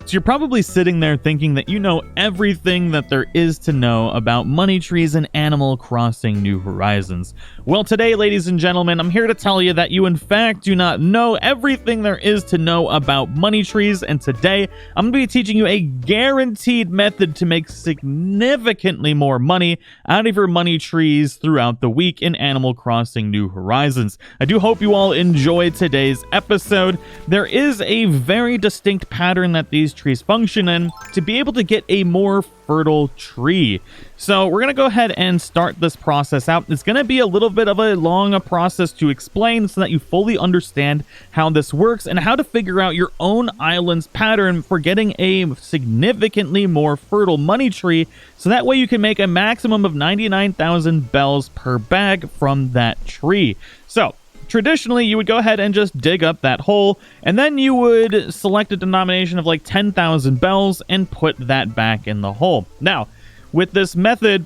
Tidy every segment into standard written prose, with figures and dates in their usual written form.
So you're probably sitting there thinking that you know everything that there is to know about money trees and Animal Crossing New Horizons. Well, today, ladies and gentlemen, I'm here to tell you that you in fact do not know everything there is to know about money trees, and today I'm going to be teaching you a guaranteed method to make significantly more money out of your money trees throughout the week in Animal Crossing New Horizons. I do hope you all enjoyed today's episode. There is a very distinct pattern that these trees function in to be able to get a more fertile tree. So we're going to go ahead and start this process out. It's going to be a little bit of a long process to explain so that you fully understand how this works and how to figure out your own island's pattern for getting a significantly more fertile money tree, so that way you can make a maximum of 99,000 bells per bag from that tree. So traditionally, you would go ahead and just dig up that hole, and then you would select a denomination of like 10,000 bells and put that back in the hole. Now, with this method,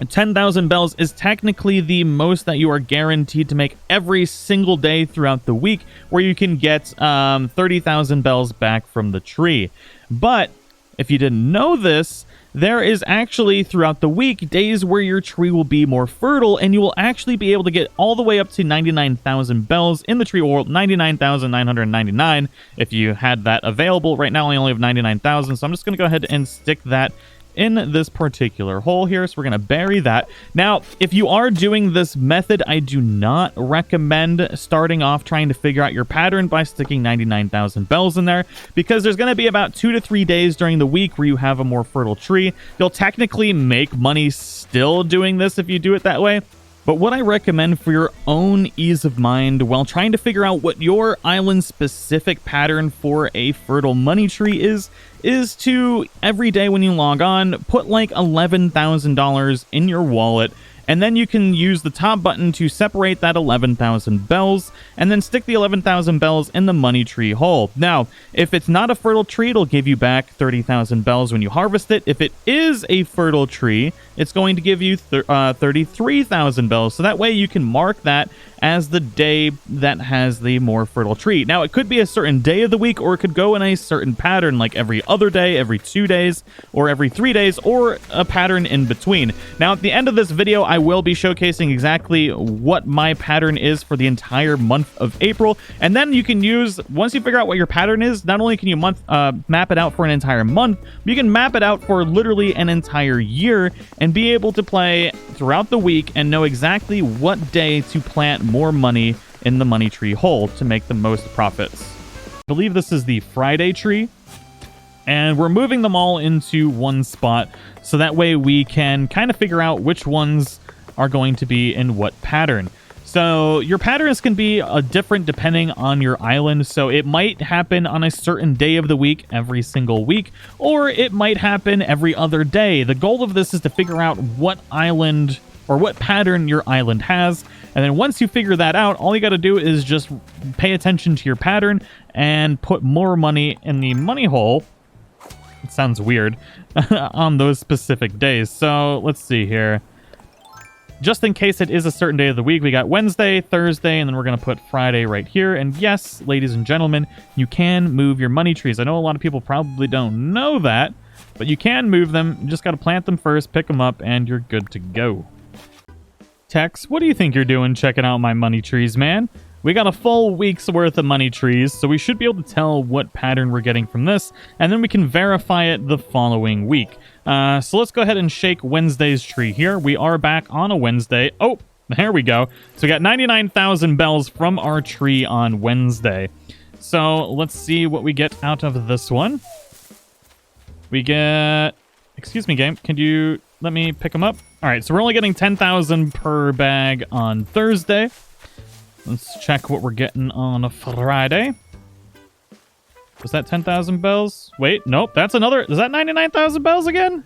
10,000 bells is technically the most that you are guaranteed to make every single day throughout the week, where you can get 30,000 bells back from the tree. But if you didn't know this, there is actually throughout the week days where your tree will be more fertile, and you will actually be able to get all the way up to 99,000 bells in the tree, or 99,999 if you had that available. Right now I only have 99,000, so I'm just going to go ahead and stick that in this particular hole here. So we're going to bury that. Now, if you are doing this method, I do not recommend starting off trying to figure out your pattern by sticking 99,000 bells in there, because there's going to be about 2 to 3 days during the week where you have a more fertile tree. You'll technically make money still doing this if you do it that way. But what I recommend for your own ease of mind while trying to figure out what your island-specific pattern for a fertile money tree is to, every day when you log on, put like $11,000 in your wallet, and then you can use the top button to separate that 11,000 bells, and then stick the 11,000 bells in the money tree hole. Now, if it's not a fertile tree, it'll give you back 30,000 bells when you harvest it. If it is a fertile tree, it's going to give you 33,000 bells, so that way you can mark that as the day that has the more fertile tree. Now, it could be a certain day of the week, or it could go in a certain pattern, like every other day, every 2 days, or every 3 days, or a pattern in between. Now, at the end of this video, I will be showcasing exactly what my pattern is for the entire month of April, and then you can use, once you figure out what your pattern is, not only can you map it out for an entire month, but you can map it out for literally an entire year, and be able to play throughout the week and know exactly what day to plant more money in the money tree hole to make the most profits. I believe this is the Friday tree, and we're moving them all into one spot, so that way we can kind of figure out which ones are going to be in what pattern. So your patterns can be different depending on your island. So it might happen on a certain day of the week every single week, or it might happen every other day. The goal of this is to figure out what island or what pattern your island has. And then once you figure that out, all you got to do is just pay attention to your pattern and put more money in the money hole. It sounds weird on those specific days. So let's see here. Just in case it is a certain day of the week, we got Wednesday, Thursday, and then we're going to put Friday right here. And yes, ladies and gentlemen, you can move your money trees. I know a lot of people probably don't know that, but you can move them. You just got to plant them first, pick them up, and you're good to go. Tex, what do you think you're doing checking out my money trees, man? We got a full week's worth of money trees, so we should be able to tell what pattern we're getting from this, and then we can verify it the following week. So let's go ahead and shake Wednesday's tree here. We are back on a Wednesday. Oh, there we go. So we got 99,000 bells from our tree on Wednesday. So let's see what we get out of this one. We get... Excuse me, game. Can you let me pick them up? All right, so we're only getting 10,000 per bag on Thursday. Let's check what we're getting on a Friday. Was that 10,000 bells? Wait, nope, that's another... Is that 99,000 bells again?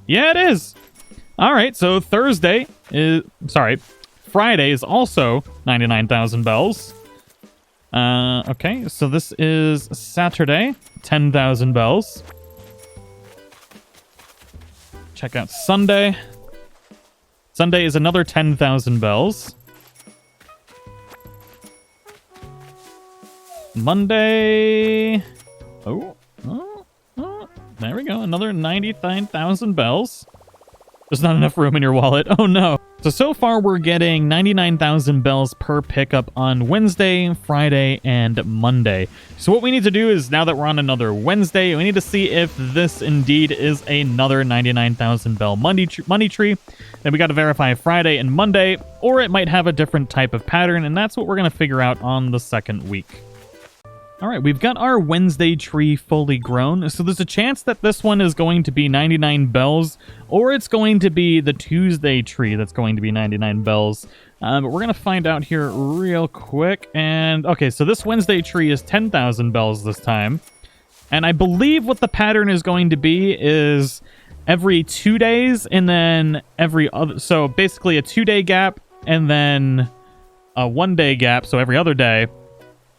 Yeah, it is. All right, so Thursday is... Sorry, Friday is also 99,000 bells. Okay, so this is Saturday, 10,000 bells. Check out Sunday. Sunday is another 10,000 bells. Monday... Oh, There we go. Another 99,000 bells. There's not enough room in your wallet. Oh no. So far we're getting 99,000 bells per pickup on Wednesday, Friday, and Monday. So what we need to do is, now that we're on another Wednesday, we need to see if this indeed is another 99,000 bell money tree. Then we got to verify Friday and Monday, or it might have a different type of pattern, and that's what we're going to figure out on the second week. All right, we've got our Wednesday tree fully grown, so there's a chance that this one is going to be 99 bells, or it's going to be the Tuesday tree that's going to be 99 bells. But we're going to find out here real quick. And okay, so this Wednesday tree is 10,000 bells this time. And I believe what the pattern is going to be is every 2 days, and then every other... So basically a 2-day gap, and then a 1-day gap, so every other day,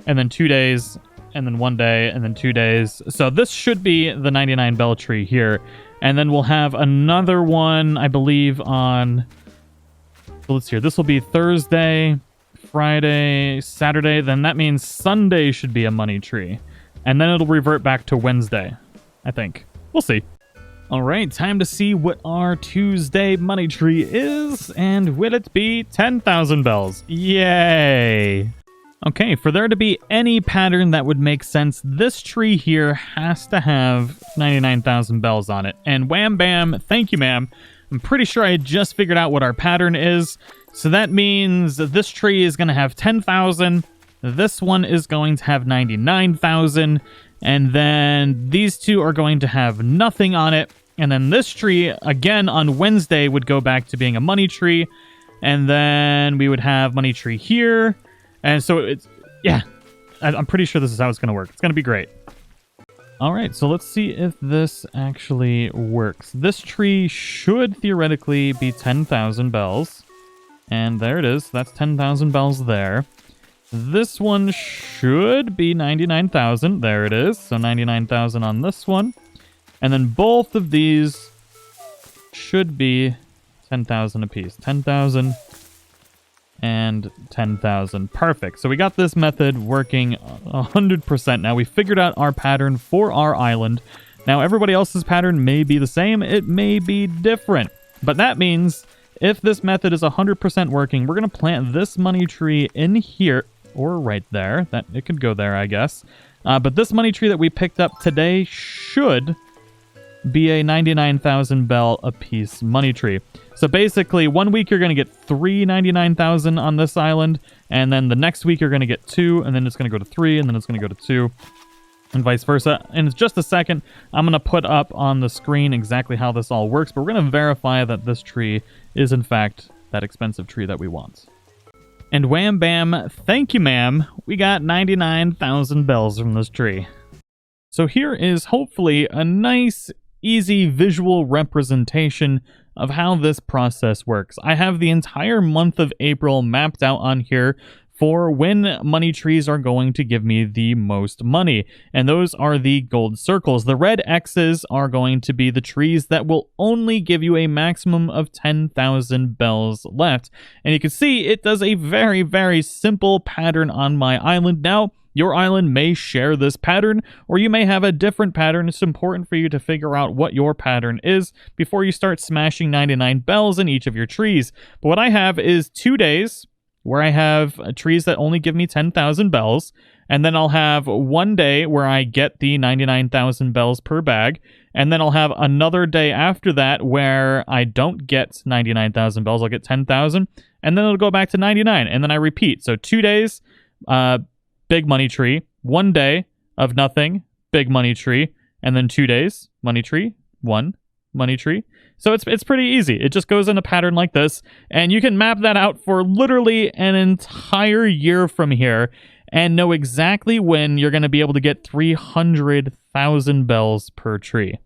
and then 2 days, and then 1 day, and then 2 days. So this should be the 99 bell tree here. And then we'll have another one, I believe, on... So let's see here. This will be Thursday, Friday, Saturday. Then that means Sunday should be a money tree. And then it'll revert back to Wednesday, I think. We'll see. All right, time to see what our Tuesday money tree is. And will it be 10,000 bells? Yay! Okay, for there to be any pattern that would make sense, this tree here has to have 99,000 bells on it. And wham bam, thank you ma'am. I'm pretty sure I just figured out what our pattern is. So that means this tree is going to have 10,000. This one is going to have 99,000. And then these two are going to have nothing on it. And then this tree, again, on Wednesday would go back to being a money tree. And then we would have money tree here. And so it's, yeah, I'm pretty sure this is how it's going to work. It's going to be great. All right, so let's see if this actually works. This tree should theoretically be 10,000 bells. And there it is. That's 10,000 bells there. This one should be 99,000. There it is. So 99,000 on this one. And then both of these should be 10,000 apiece. 10,000 and 10,000. Perfect. So we got this method working 100% now. We figured out our pattern for our island. Now everybody else's pattern may be the same. It may be different. But that means if this method is 100% working, we're going to plant this money tree in here, or right there. That it could go there, I guess. But this money tree that we picked up today should be a 99,000 bell apiece money tree. So basically, 1 week you're going to get 99,000 on this island, and then the next week you're going to get 2, and then it's going to go to 3, and then it's going to go to 2, and vice versa. In just a second, I'm going to put up on the screen exactly how this all works, but we're going to verify that this tree is in fact that expensive tree that we want. And wham bam, thank you ma'am, we got 99,000 bells from this tree. So here is hopefully a nice, easy visual representation of how this process works. I have the entire month of April mapped out on here for when money trees are going to give me the most money. And those are the gold circles. The red X's are going to be the trees that will only give you a maximum of 10,000 bells left. And you can see it does a very, very simple pattern on my island. Now, your island may share this pattern, or you may have a different pattern. It's important for you to figure out what your pattern is before you start smashing 99 bells in each of your trees. But what I have is 2 days where I have trees that only give me 10,000 bells, and then I'll have 1 day where I get the 99,000 bells per bag, and then I'll have another day after that where I don't get 99,000 bells. I'll get 10,000, and then it'll go back to 99, and then I repeat. So 2 days, big money tree, 1 day of nothing, big money tree, and then 2 days, money tree, 1 money tree. So it's pretty easy. It just goes in a pattern like this, and you can map that out for literally an entire year from here and know exactly when you're going to be able to get 300,000 bells per tree.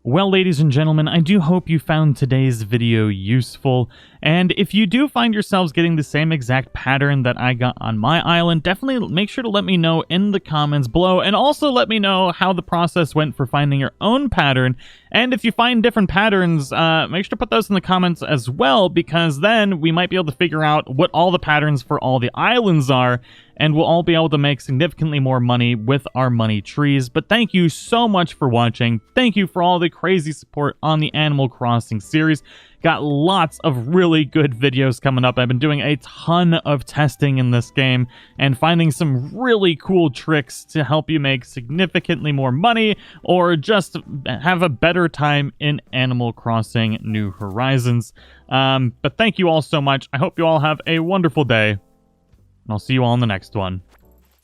Well, ladies and gentlemen, I do hope you found today's video useful, and if you do find yourselves getting the same exact pattern that I got on my island, definitely make sure to let me know in the comments below, and also let me know how the process went for finding your own pattern. And if you find different patterns, make sure to put those in the comments as well, because then we might be able to figure out what all the patterns for all the islands are, and we'll all be able to make significantly more money with our money trees. But thank you so much for watching. Thank you for all the crazy support on the Animal Crossing series. Got lots of really good videos coming up. I've been doing a ton of testing in this game and finding some really cool tricks to help you make significantly more money or just have a better time in Animal Crossing New Horizons. But thank you all so much. I hope you all have a wonderful day, and I'll see you all in the next one.